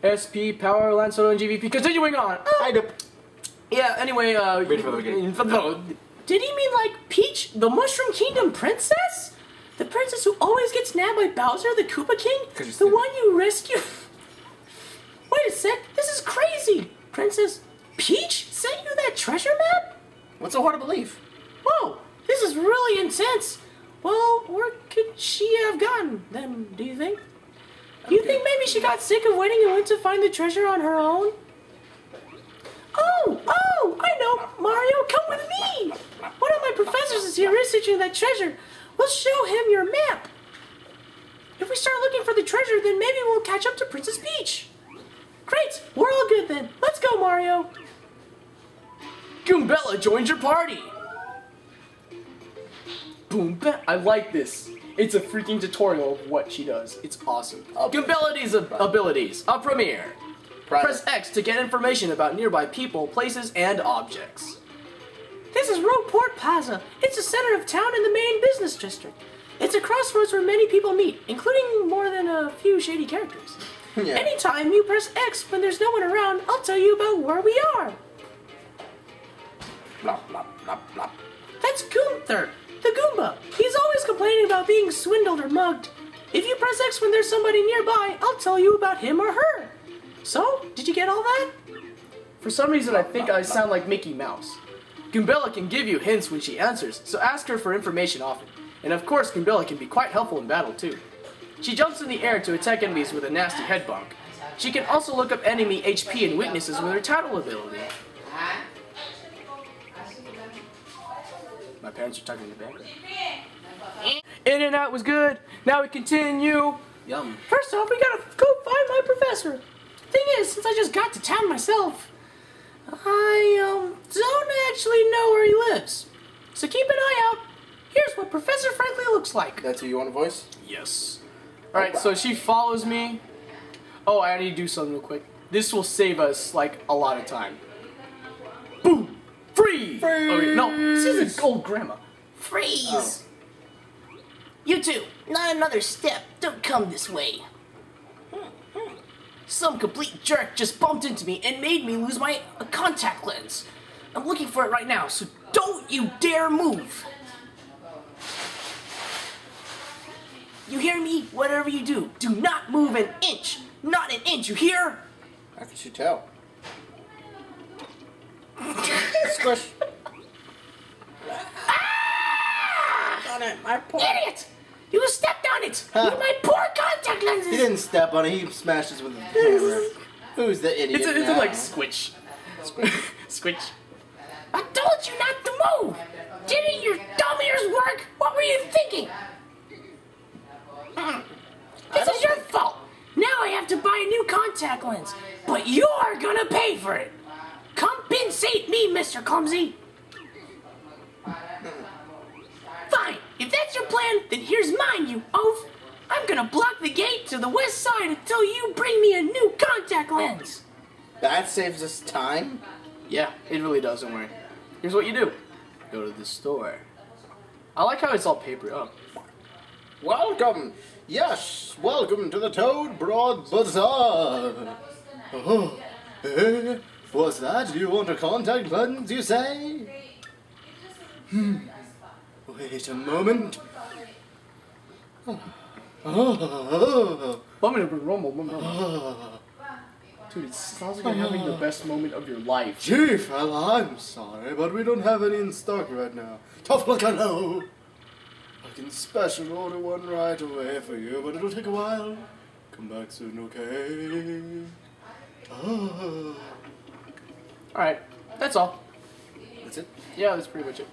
SP, Power, Lancelot, and GVP. Continuing on. Yeah, anyway, Ready for the beginning. Did he mean like Peach, the Mushroom Kingdom princess? The princess who always gets nabbed by Bowser, the Koopa King? The one you rescue? Wait a sec, this is crazy! Princess Peach sent you that treasure map? What's so hard to believe? Whoa, this is really intense. Well, where could she have gotten them, do you think? Do you think maybe she got sick of waiting and went to find the treasure on her own? Oh, I know, Mario, come with me! One of my professors is here researching that treasure. We'll show him your map. If we start looking for the treasure, then maybe we'll catch up to Princess Peach. Great, we're all good then. Let's go, Mario. Goombella joins your party. Boom, I like this. It's a freaking tutorial of what she does. It's awesome. Goombella's abilities. A premiere. Press X to get information about nearby people, places, and objects. This is Roadport Plaza. It's the center of town in the main business district. It's a crossroads where many people meet, including more than a few shady characters. Yeah. Anytime you press X when there's no one around, I'll tell you about where we are. Blah, blah, blah, blah. That's Gunther, the Goomba. He's always complaining about being swindled or mugged. If you press X when there's somebody nearby, I'll tell you about him or her. So, did you get all that? For some reason, I think I sound like Mickey Mouse. Goombella can give you hints when she answers, so ask her for information often. And of course, Goombella can be quite helpful in battle too. She jumps in the air to attack enemies with a nasty head bonk. She can also look up enemy HP and weaknesses with her tattle ability. My parents are talking in the background. In and out was good. Now we continue. Yum. First off, we gotta go find my professor. Thing is, since I just got to town myself, I don't actually know where he lives. So keep an eye out. Here's what Professor Frankly looks like. That's who you want to voice? Yes. Alright, so she follows me. Oh, I need to do something real quick. This will save us, like, a lot of time. Boom! Freeze! Okay, no, this is an old grandma. Freeze! Oh. You two, not another step. Don't come this way. Some complete jerk just bumped into me and made me lose my contact lens. I'm looking for it right now, so don't you dare move. You hear me? Whatever you do, do not move an inch. Not an inch, you hear? How could you tell? Squish. On it, my poor idiot! You stepped on it! With my poor contact lenses! He didn't step on it, he smashed it with the hammer. Who's the idiot It's a like squitch. Squish. Squitch. I told you not to move! Didn't your dumb ears work? What were you thinking? This is your fault! Now I have to buy a new contact lens, but you're gonna pay for it! Compensate me, Mr. Clumsy! Fine, if that's your plan, then here's mine, you oaf! I'm gonna block the gate to the west side until you bring me a new contact lens! That saves us time? Yeah, it really does, don't worry. Here's what you do. Go to the store. I like how it's all papered up. Welcome! Yes, welcome to the Toad Broad Bazaar! Oh, what's that? You want a contact lens, you say? Wait a moment. Dude, it sounds like you're having the best moment of your life. Gee, fella, I'm sorry, but we don't have any in stock right now. Tough luck, I know. I can special order one right away for you, but it'll take a while. Come back soon, okay? Oh. Alright, that's all. That's it? Yeah, that's pretty much it.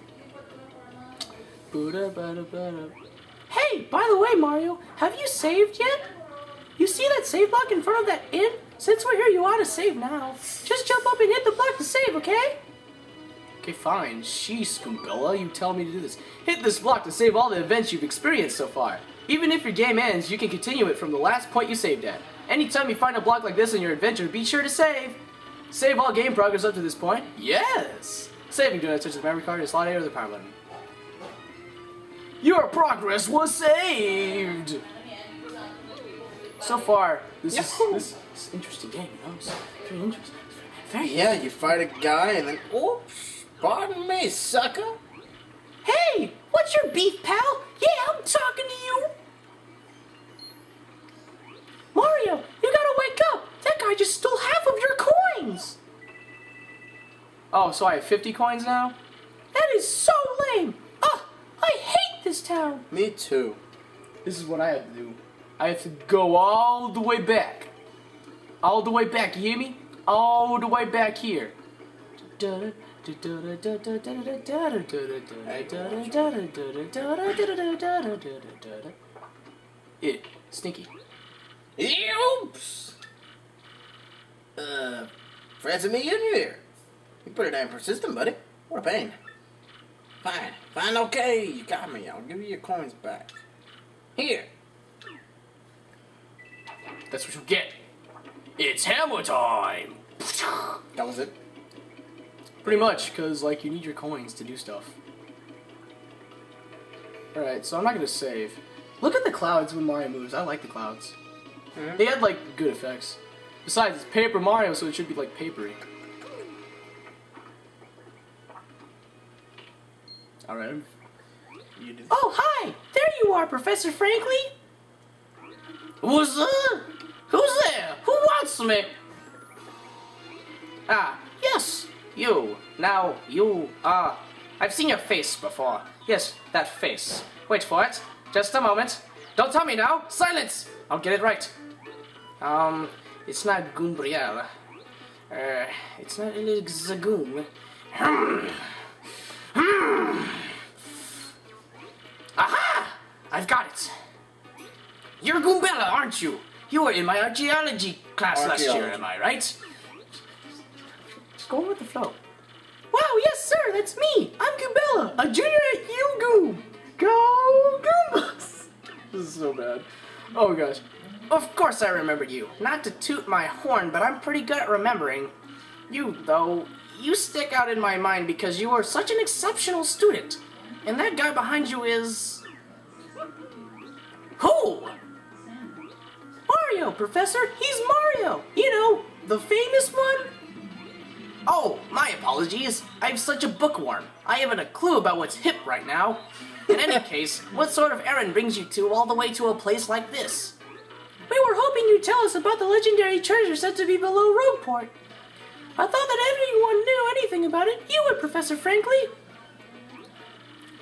Hey, by the way, Mario, have you saved yet? You see that save block in front of that inn? Since we're here, you ought to save now. Just jump up and hit the block to save, okay? Okay, fine. Sheesh, Goombella, you tell me to do this. Hit this block to save all the events you've experienced so far. Even if your game ends, you can continue it from the last point you saved at. Anytime you find a block like this in your adventure, be sure to save. Save all game progress up to this point? Yes! Saving, do not touch the memory card, or slide A or the power button. Your progress was saved! So far, this is an interesting game, you know? It's very interesting. Very Yeah, you fight a guy and then, oops, pardon me, sucker. Hey, what's your beef, pal? Yeah, I'm talking to you. Mario, you gotta wake up! That guy just stole half of your coins! Oh, so I have 50 coins now? That is so lame! Ugh, I hate this town! Me too. This is what I have to do. I have to go all the way back. All the way back, you hear me? All the way back here. Stinky. Oops. Fancy me in here. You pretty damn persistent, buddy. What a pain. Fine, okay. You got me. I'll give you your coins back. Here. That's what you get. It's hammer time! That was it. Pretty much, because, like, you need your coins to do stuff. Alright, so I'm not gonna save. Look at the clouds when Mario moves. I like the clouds. Mm-hmm. They had, like, good effects. Besides, it's Paper Mario, so it should be, like, papery. Alright. You do. Oh, hi! There you are, Professor Frankly. What's up? Who's there? Who wants me? Ah, yes, you. Now, you, I've seen your face before. Yes, that face. Wait for it. Just a moment. Don't tell me now. Silence! I'll get it right. It's not Goombriel. It's not Zagoom. Aha! I've got it. You're Goombella, aren't you? You were in my archaeology class last year, am I right? Just go with the flow. Wow, yes, sir, that's me. I'm Goombella, a junior at UGoom. Go Goombas! This is so bad. Oh gosh. Of course I remember you. Not to toot my horn, but I'm pretty good at remembering. You, though, you stick out in my mind because you are such an exceptional student. And that guy behind you is... Who? Mario, Professor. He's Mario. You know, the famous one. Oh, my apologies. I'm such a bookworm. I haven't a clue about what's hip right now. In any case, what sort of errand brings you two all the way to a place like this? We were hoping you'd tell us about the legendary treasure said to be below Rogueport. I thought that if anyone knew anything about it, you would, Professor Frankly.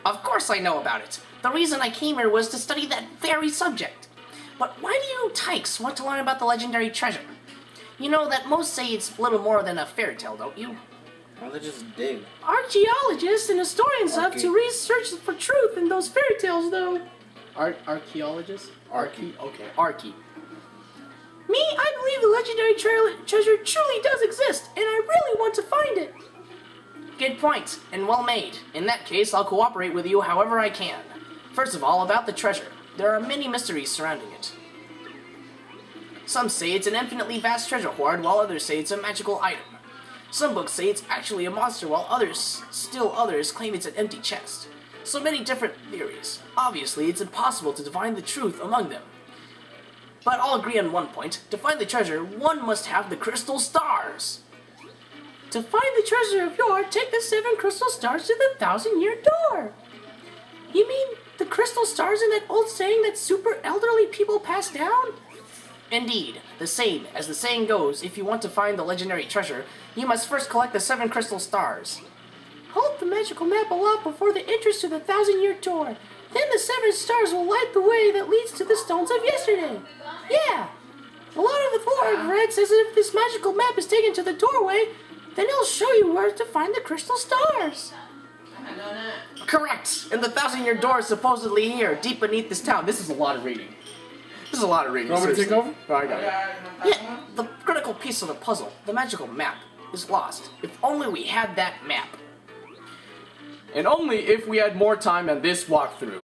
Of course I know about it. The reason I came here was to study that very subject. But why do you tykes want to learn about the legendary treasure? You know that most say it's little more than a fairy tale, don't you? Well, they just dig. Archaeologists and historians have to research for truth in those fairy tales, though. Archaeologist? Archie. Okay, Archie. Me, I believe the legendary treasure truly does exist, and I really want to find it. Good point, and well made. In that case, I'll cooperate with you however I can. First of all, about the treasure. There are many mysteries surrounding it. Some say it's an infinitely vast treasure hoard, while others say it's a magical item. Some books say it's actually a monster, while others claim it's an empty chest. So many different theories. Obviously, it's impossible to define the truth among them. But I'll agree on one point. To find the treasure, one must have the crystal stars. To find the treasure of yore, take the 7 crystal stars to the 1,000-year door. You mean the crystal stars in that old saying that super elderly people pass down? Indeed, the same. As the saying goes, if you want to find the legendary treasure, you must first collect the 7 crystal stars. Hold the magical map aloft before the entrance to the 1,000-year door. Then the 7 stars will light the way that leads to the stones of yesterday. Yeah! A lot of the lore I've read says that if this magical map is taken to the doorway, then it'll show you where to find the crystal stars. Correct! And the 1,000-year door is supposedly here, deep beneath this town. This is a lot of reading. This is a lot of reading. You want me to take over? Oh, I got it. Yeah, the critical piece of the puzzle, the magical map, is lost. If only we had that map. And only if we had more time than this walkthrough.